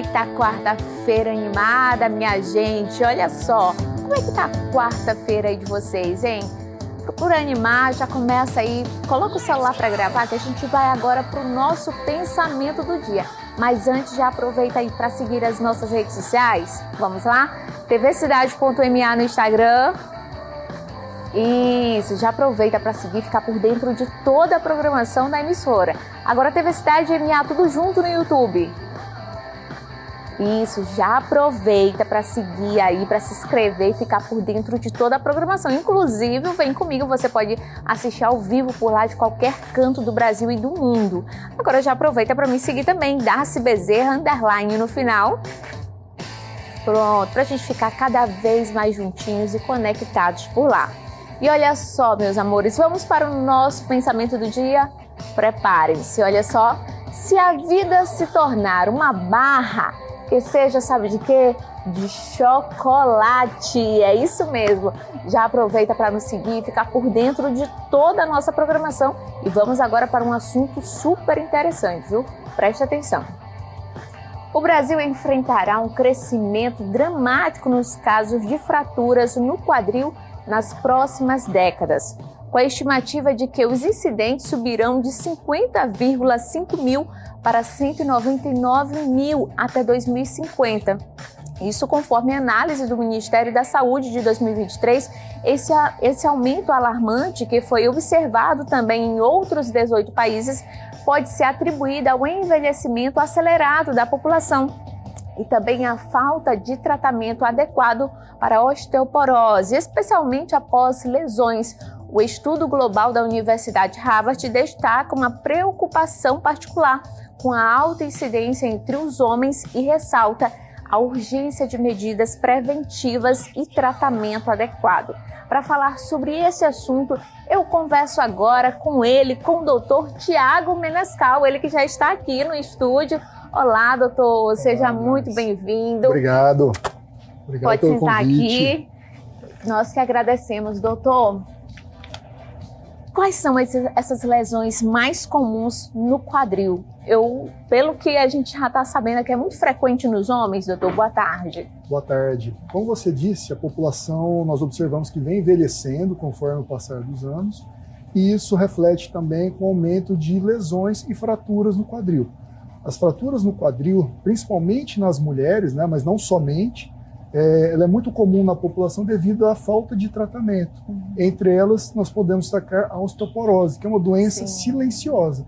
que tá a quarta-feira animada, minha gente? Olha só, como é que tá a quarta-feira aí de vocês, hein? Procura animar, já começa aí, coloca o celular para gravar que a gente vai agora pro nosso pensamento do dia. Mas antes, já aproveita aí para seguir as nossas redes sociais. Vamos lá? tvcidade.ma no Instagram. Isso, já aproveita para seguir, ficar por dentro de toda a programação da emissora. Agora TV Cidade MA, tudo junto no YouTube. Isso, já aproveita para seguir aí, para se inscrever e ficar por dentro de toda a programação. Inclusive, vem comigo, você pode assistir ao vivo por lá de qualquer canto do Brasil e do mundo. Agora já aproveita para me seguir também, Darcy Bezerra, _ no final. Pronto, para a gente ficar cada vez mais juntinhos e conectados por lá. E olha só, meus amores, vamos para o nosso pensamento do dia? Preparem-se, olha só. Se a vida se tornar uma barra, que seja, sabe de quê? De chocolate, é isso mesmo. Já aproveita para nos seguir e ficar por dentro de toda a nossa programação. E vamos agora para um assunto super interessante, viu? Preste atenção. O Brasil enfrentará um crescimento dramático nos casos de fraturas no quadril nas próximas décadas, com a estimativa de que os incidentes subirão de 50,5 mil para 199 mil até 2050. Isso conforme a análise do Ministério da Saúde de 2023, esse aumento alarmante, que foi observado também em outros 18 países, pode ser atribuído ao envelhecimento acelerado da população e também a falta de tratamento adequado para a osteoporose, especialmente após lesões. O estudo global da Universidade Harvard destaca uma preocupação particular com a alta incidência entre os homens e ressalta a urgência de medidas preventivas e tratamento adequado. Para falar sobre esse assunto, eu converso agora com ele, com o doutor Tiago Menescal, ele que já está aqui no estúdio. Olá, doutor, seja muito bem-vindo. Obrigado. Obrigado Pode pelo sentar convite. aqui. Nós que agradecemos, doutor. Quais são essas lesões mais comuns no quadril? Pelo que a gente já está sabendo, que é muito frequente nos homens, doutor. Boa tarde. Boa tarde. Como você disse, a população, nós observamos que vem envelhecendo conforme o passar dos anos, e isso reflete também com o aumento de lesões e fraturas no quadril. As fraturas no quadril, principalmente nas mulheres, né, mas não somente, ela é muito comum na população devido à falta de tratamento. Entre elas, nós podemos destacar a osteoporose, que é uma doença silenciosa.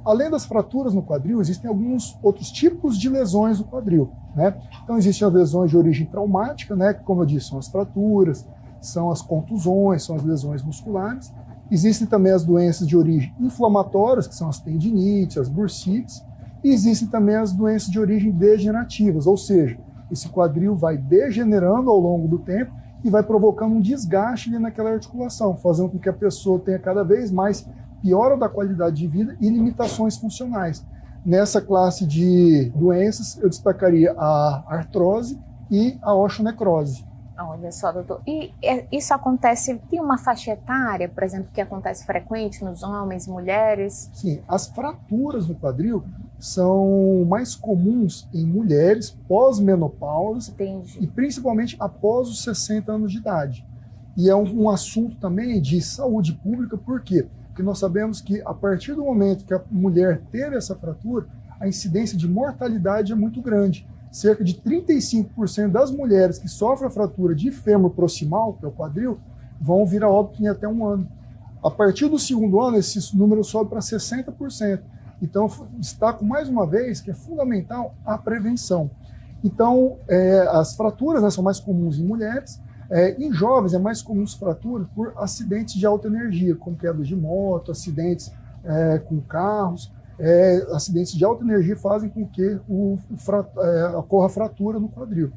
Além das fraturas no quadril, existem alguns outros tipos de lesões no quadril, né? Então, existem as lesões de origem traumática, né, que, como eu disse, são as fraturas, são as contusões, são as lesões musculares. Existem também as doenças de origem inflamatórias, que são as tendinites, as bursites. E existem também as doenças de origem degenerativas, ou seja, esse quadril vai degenerando ao longo do tempo e vai provocando um desgaste ali naquela articulação, fazendo com que a pessoa tenha cada vez mais piora da qualidade de vida e limitações funcionais. Nessa classe de doenças, eu destacaria a artrose e a osteonecrose. Olha só, doutor. E isso acontece, tem uma faixa etária, por exemplo, que acontece frequente nos homens e mulheres? Sim, as fraturas no quadril são mais comuns em mulheres pós-menopausa. Entendi. E principalmente após os 60 anos de idade. E é um assunto também de saúde pública, por quê? Porque nós sabemos que a partir do momento que a mulher ter essa fratura, a incidência de mortalidade é muito grande. Cerca de 35% das mulheres que sofrem a fratura de fêmur proximal, que é o quadril, vão vir a óbito em até 1 ano. A partir do 2º ano, esse número sobe para 60%. Então, destaco mais uma vez que é fundamental a prevenção. Então, as fraturas, né, são mais comuns em mulheres. Em jovens, é mais comum fraturas por acidentes de alta energia, como quedas de moto, acidentes com carros. Acidentes de alta energia fazem com que ocorra fratura no quadril.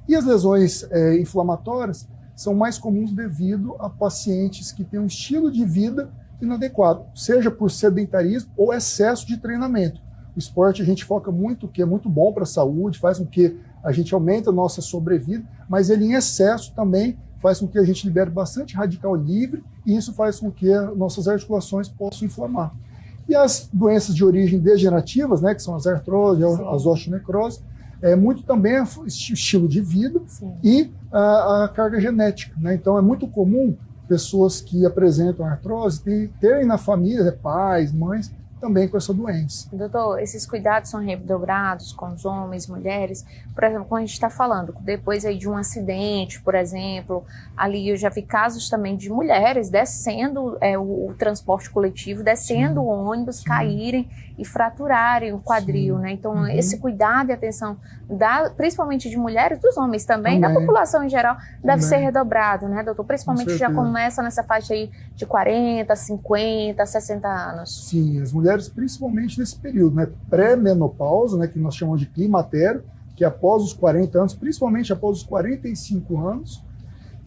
E as lesões inflamatórias são mais comuns devido a pacientes que têm um estilo de vida inadequado, seja por sedentarismo ou excesso de treinamento. O esporte a gente foca muito, que é muito bom para a saúde, faz com que a gente aumente a nossa sobrevida, mas ele em excesso também faz com que a gente libere bastante radical livre e isso faz com que nossas articulações possam inflamar. E as doenças de origem degenerativas, né, que são as artroses, as osteonecroses, É muito também o estilo de vida e a carga genética, né? Então é muito comum pessoas que apresentam artrose terem na família pais, mães, também com essa doença. Doutor, esses cuidados são redobrados com os homens, mulheres? Por exemplo, quando a gente está falando, depois aí de um acidente, por exemplo, ali eu já vi casos também de mulheres descendo o transporte coletivo, descendo o ônibus, caírem e fraturarem o quadril, né? Então, esse cuidado e atenção, principalmente de mulheres, dos homens também, da população em geral, deve ser redobrado, né, doutor? Principalmente já começa nessa faixa aí de 40, 50, 60 anos. Sim, as mulheres principalmente nesse período, né, pré-menopausa, né, que nós chamamos de climatério, que é após os 40 anos, principalmente após os 45 anos,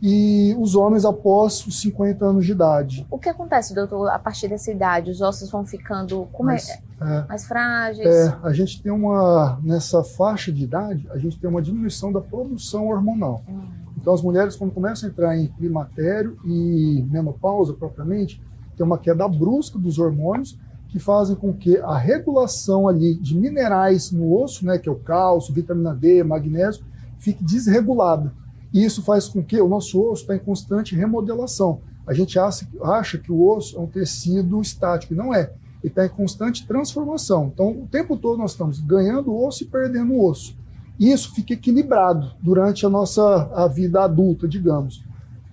e os homens após os 50 anos de idade. O que acontece, doutor, a partir dessa idade? Os ossos vão ficando mais frágeis? A gente tem nessa faixa de idade, a gente tem uma diminuição da produção hormonal. Então as mulheres, quando começam a entrar em climatério e menopausa propriamente, tem uma queda brusca dos hormônios, que fazem com que a regulação ali de minerais no osso, né, que é o cálcio, vitamina D, magnésio, fique desregulada. E isso faz com que o nosso osso está em constante remodelação. A gente acha que o osso é um tecido estático, e não é. Ele está em constante transformação. Então, o tempo todo nós estamos ganhando osso e perdendo osso. E isso fica equilibrado durante a vida adulta, digamos.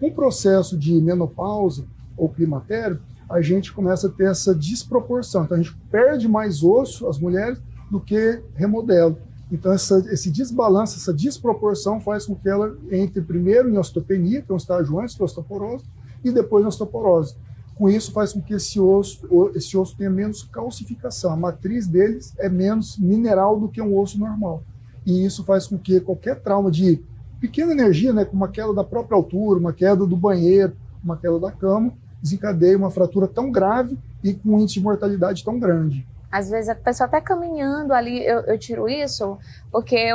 Com o processo de menopausa ou climatério, a gente começa a ter essa desproporção. Então, a gente perde mais osso, as mulheres, do que remodela. Então, esse desbalanço, essa desproporção faz com que ela entre primeiro em osteopenia, que é um estágio antes da osteoporose, e depois na osteoporose. Com isso, faz com que esse osso tenha menos calcificação. A matriz deles é menos mineral do que um osso normal. E isso faz com que qualquer trauma de pequena energia, né, como uma queda da própria altura, uma queda do banheiro, uma queda da cama, desencadeie uma fratura tão grave e com um índice de mortalidade tão grande. Às vezes a pessoa até caminhando ali, eu tiro isso, porque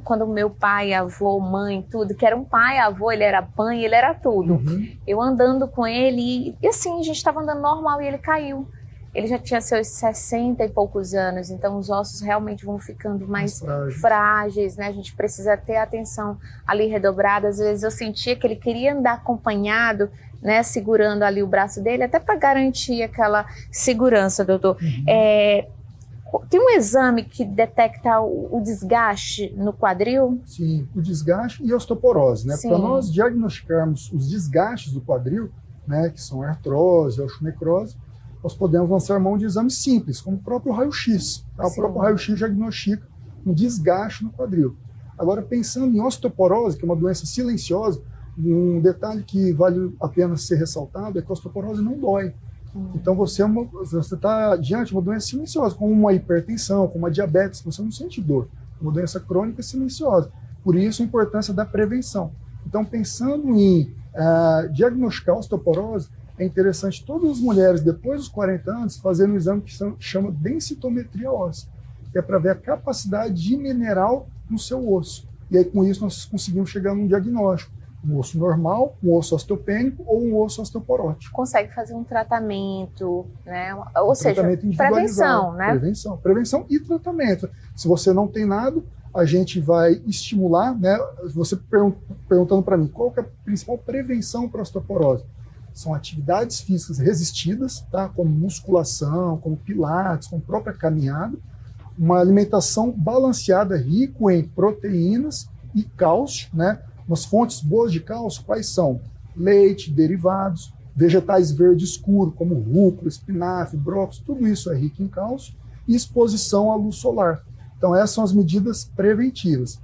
quando meu pai, avô, mãe, tudo, que era um pai, avô, ele era mãe, ele era tudo. Eu andando com ele, e assim, a gente estava andando normal e ele caiu. Ele já tinha seus 60 e poucos anos, então os ossos realmente vão ficando mais frágeis, né? A gente precisa ter atenção ali redobrada. Às vezes eu sentia que ele queria andar acompanhado, né? Segurando ali o braço dele, até para garantir aquela segurança, doutor. Tem um exame que detecta o desgaste no quadril? Sim, o desgaste e a osteoporose, né? Para nós diagnosticarmos os desgastes do quadril, né, que são a artrose, a osteonecrose, nós podemos lançar mão de exames simples, como o próprio raio-x. Tá? O próprio raio-x diagnostica um desgaste no quadril. Agora, pensando em osteoporose, que é uma doença silenciosa, um detalhe que vale a pena ser ressaltado é que a osteoporose não dói. Então, você está diante de uma doença silenciosa, como uma hipertensão, como uma diabetes, você não sente dor. Uma doença crônica silenciosa. Por isso, a importância da prevenção. Então, pensando em diagnosticar a osteoporose, é interessante todas as mulheres, depois dos 40 anos, fazerem um exame que chama densitometria óssea, que é para ver a capacidade de mineral no seu osso. E aí, com isso, nós conseguimos chegar num diagnóstico. Um osso normal, um osso osteopênico ou um osso osteoporótico. Consegue fazer um tratamento, né? Ou seja, prevenção, né? Prevenção e tratamento. Se você não tem nada, a gente vai estimular, né? Você perguntando para mim, qual que é a principal prevenção para a osteoporose? São atividades físicas resistidas, tá? Como musculação, como pilates, como própria caminhada, uma alimentação balanceada, rico em proteínas e cálcio, né? Umas fontes boas de cálcio, quais são? Leite, derivados, vegetais verde escuro, como rúcula, espinafre, brócolis, tudo isso é rico em cálcio, e exposição à luz solar. Então, essas são as medidas preventivas.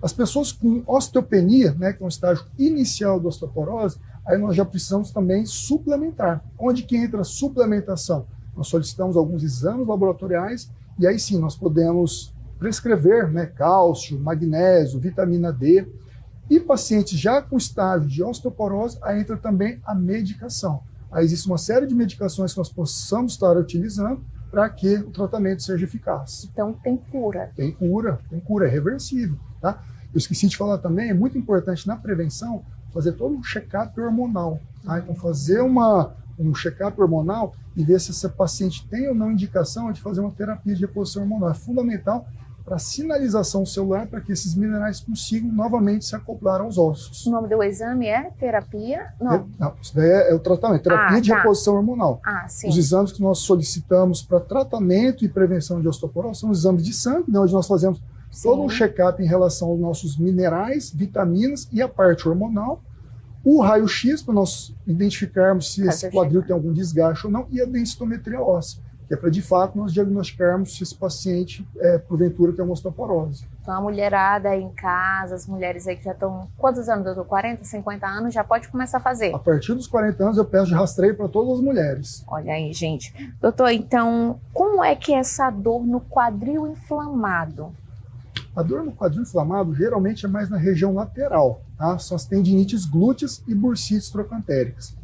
As pessoas com osteopenia, né, que é um estágio inicial da osteoporose, aí nós já precisamos também suplementar. Onde que entra a suplementação? Nós solicitamos alguns exames laboratoriais, e aí sim, nós podemos prescrever, né, cálcio, magnésio, vitamina D. E pacientes já com estágio de osteoporose, aí entra também a medicação. Aí existe uma série de medicações que nós possamos estar utilizando para que o tratamento seja eficaz. Então tem cura. Tem cura, é reversível. Tá? Eu esqueci de falar também, é muito importante na prevenção fazer todo um check-up hormonal. Tá? Então fazer um check-up hormonal e ver se essa paciente tem ou não indicação de fazer uma terapia de reposição hormonal. É fundamental para sinalização celular para que esses minerais consigam novamente se acoplar aos ossos. O nome do exame é terapia? Não. Não, isso daí é o tratamento, terapia de reposição hormonal. Sim. Os exames que nós solicitamos para tratamento e prevenção de osteoporose são os exames de sangue, né, onde nós fazemos todo um check-up em relação aos nossos minerais, vitaminas e a parte hormonal. O raio-x, para nós identificarmos se esse quadril tem algum desgaste ou não, e a densitometria óssea, que é para, de fato, nós diagnosticarmos se esse paciente, porventura, tem uma osteoporose. Então, a mulherada aí em casa, as mulheres aí que já estão... Quantos anos, doutor? 40, 50 anos, já pode começar a fazer? A partir dos 40 anos, eu peço de rastreio para todas as mulheres. Olha aí, gente. Doutor, então, como é que é essa dor no quadril inflamado? A dor no quadril inflamado geralmente é mais na região lateral, tá? São as tendinites glúteas e bursites trocantéricas.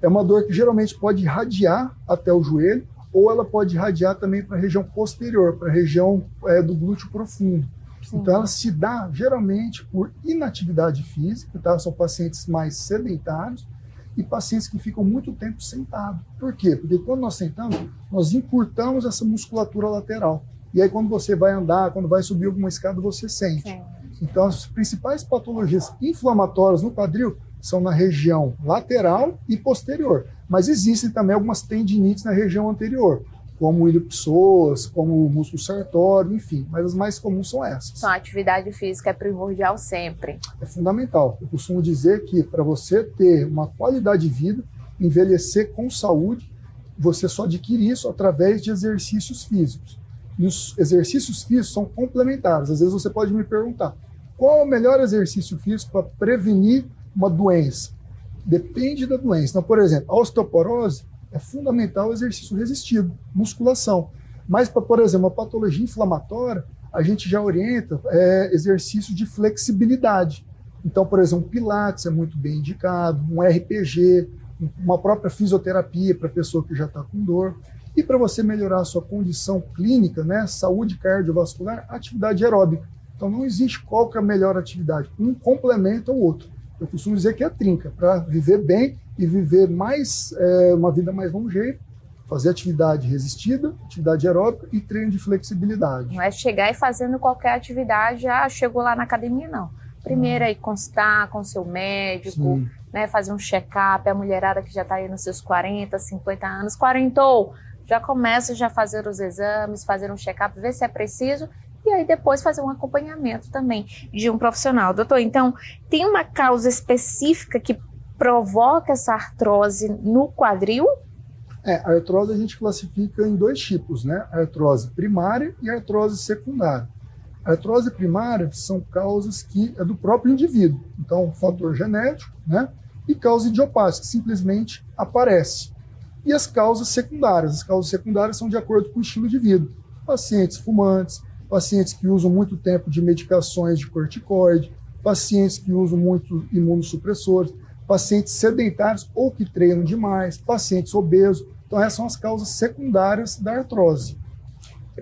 É uma dor que geralmente pode irradiar até o joelho, ou ela pode irradiar também para a região posterior, para a região do glúteo profundo. Sim. Então ela se dá geralmente por inatividade física, tá? São pacientes mais sedentários e pacientes que ficam muito tempo sentados. Por quê? Porque quando nós sentamos, nós encurtamos essa musculatura lateral. E aí quando você vai andar, quando vai subir alguma escada, você sente. Sim. Então as principais patologias inflamatórias no quadril são na região lateral e posterior. Mas existem também algumas tendinites na região anterior, como o ilho-psoas, como o músculo sartório, enfim. Mas as mais comuns são essas. Então a atividade física é primordial sempre. É fundamental. Eu costumo dizer que para você ter uma qualidade de vida, envelhecer com saúde, você só adquire isso através de exercícios físicos. E os exercícios físicos são complementares. Às vezes você pode me perguntar, qual é o melhor exercício físico para prevenir uma doença? Depende da doença. Então, por exemplo, a osteoporose é fundamental o exercício resistido, musculação. Mas para, por exemplo, uma patologia inflamatória, a gente já orienta exercício de flexibilidade. Então, por exemplo, pilates é muito bem indicado, um RPG, uma própria fisioterapia para a pessoa que já está com dor. E para você melhorar a sua condição clínica, né, saúde cardiovascular, atividade aeróbica. Então não existe qual que é a melhor atividade. Um complementa o outro. Eu costumo dizer que é trinca. Para viver bem e viver mais, uma vida mais longeva, fazer atividade resistida, atividade aeróbica e treino de flexibilidade. Não é chegar e fazendo qualquer atividade, chegou lá na academia, não. Primeiro aí constar com o seu médico, né, fazer um check-up, a mulherada que já está aí nos seus 40, 50 anos, quarentou, já começa a fazer os exames, fazer um check-up, ver se é preciso, e aí depois fazer um acompanhamento também de um profissional. Doutor, então, tem uma causa específica que provoca essa artrose no quadril? A artrose a gente classifica em dois tipos, né? A artrose primária e a artrose secundária. A artrose primária são causas que é do próprio indivíduo, então fator genético, né? E causa idiopática, que simplesmente aparece. E as causas secundárias são de acordo com o estilo de vida. Pacientes fumantes, pacientes que usam muito tempo de medicações de corticoide, pacientes que usam muito imunossupressores, pacientes sedentários ou que treinam demais, pacientes obesos. Então essas são as causas secundárias da artrose.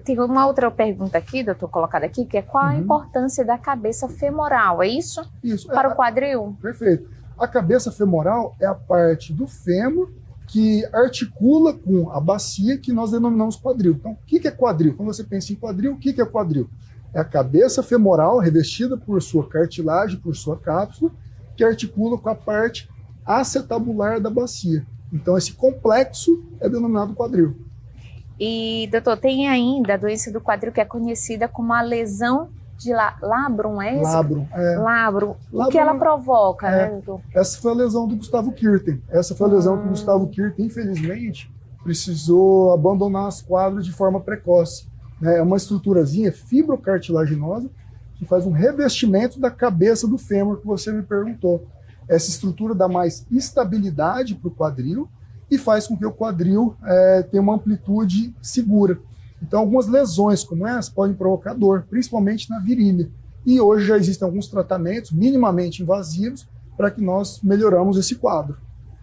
Tem uma outra pergunta aqui, doutor, colocada aqui, que é qual a importância da cabeça femoral, é isso? Isso. Para o quadril? Perfeito. A cabeça femoral é a parte do fêmur que articula com a bacia que nós denominamos quadril. Então, o que é quadril? Quando você pensa em quadril, o que é quadril? É a cabeça femoral revestida por sua cartilagem, por sua cápsula, que articula com a parte acetabular da bacia. Então, esse complexo é denominado quadril. E, doutor, tem ainda a doença do quadril que é conhecida como a lesão de labrum, é isso? Labrum, é. Labrum. O que ela provoca, né, doutor? Essa foi a lesão do Gustavo Kirten. Essa foi a lesão que o Gustavo Kirten, infelizmente, precisou abandonar as quadras de forma precoce. É uma estruturazinha fibrocartilaginosa que faz um revestimento da cabeça do fêmur que você me perguntou. Essa estrutura dá mais estabilidade para o quadril e faz com que o quadril tenha uma amplitude segura. Então, algumas lesões como essa podem provocar dor, principalmente na virilha. E hoje já existem alguns tratamentos minimamente invasivos para que nós melhoramos esse quadro.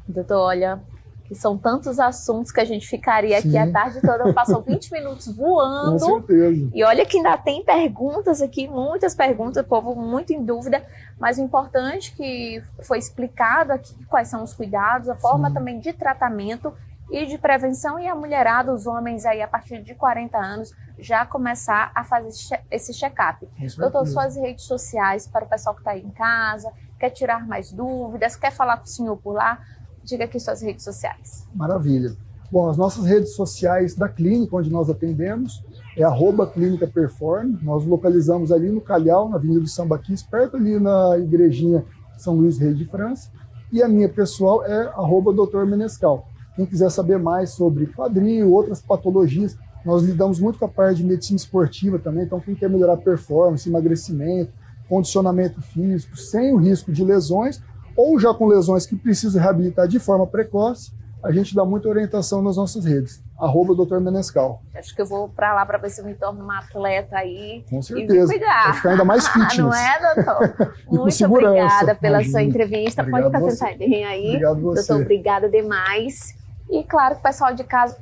Doutor, olha, que são tantos assuntos que a gente ficaria aqui a tarde toda, passou 20 minutos voando. Com certeza. E olha que ainda tem perguntas aqui, muitas perguntas, o povo muito em dúvida, mas o importante que foi explicado aqui quais são os cuidados, a forma também de tratamento e de prevenção, e a mulherada, os homens aí a partir de 40 anos, já começar a fazer esse check-up. Doutor, suas redes sociais para o pessoal que está aí em casa, quer tirar mais dúvidas, quer falar com o senhor por lá, diga aqui suas redes sociais. Maravilha. Bom, as nossas redes sociais da clínica, onde nós atendemos, é @Clínica Perform. Nós localizamos ali no Calhau, na Avenida do Sambaquis, perto ali na igrejinha São Luís Rei de França. E a minha pessoal é @Dr. Menescal. Quem quiser saber mais sobre quadril, outras patologias, nós lidamos muito com a parte de medicina esportiva também. Então, quem quer melhorar a performance, emagrecimento, condicionamento físico, sem o risco de lesões, ou já com lesões que precisam reabilitar de forma precoce, a gente dá muita orientação nas nossas redes. @Dr. Menescal. Acho que eu vou para lá para ver se eu me torno uma atleta aí. Com certeza. Cuidar. Vai ficar ainda mais fitness. Não é, doutor? Muito obrigada pela sua entrevista. Obrigado Pode ficar sentadinho aí. Obrigado você. Doutor, obrigada demais. E claro que o pessoal de casa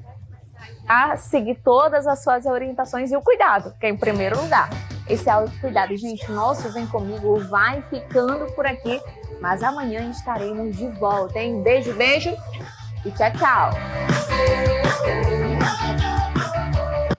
a seguir todas as suas orientações e o cuidado, que é em primeiro lugar. Esse autocuidado. Gente, nosso Vem Comigo vai ficando por aqui, mas amanhã estaremos de volta, hein? Beijo, beijo e tchau, tchau.